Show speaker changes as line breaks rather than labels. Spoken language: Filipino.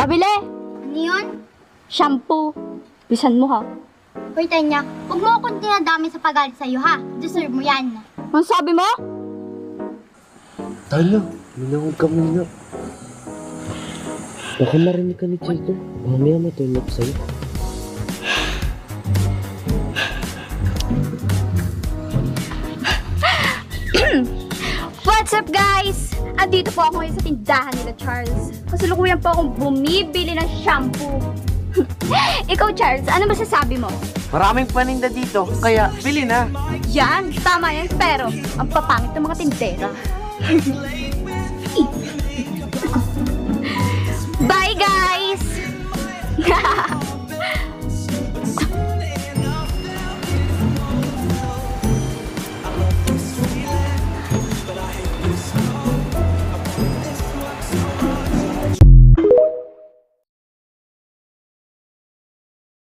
Pabili!
Ano yun?
Shampoo. Bisan mo ha.
Hoy, Tanya, huwag mo akong dinadami sa pagalit sa'yo, ha? Deserve mo yan.
Ang sabi mo?
Tanya, minahog ka muna. Baka marinig ka ni Chico. Mamaya matulog sa'yo.
What's up guys? Andito po ako ngayon sa tindahan nila Charles. Kasalukuyan po akong bumibili ng shampoo. Ikaw Charles, ano masasabi mo?
Maraming paninda dito, kaya bili na.
Yan, tama yan, pero ang papangit ng mga tindera.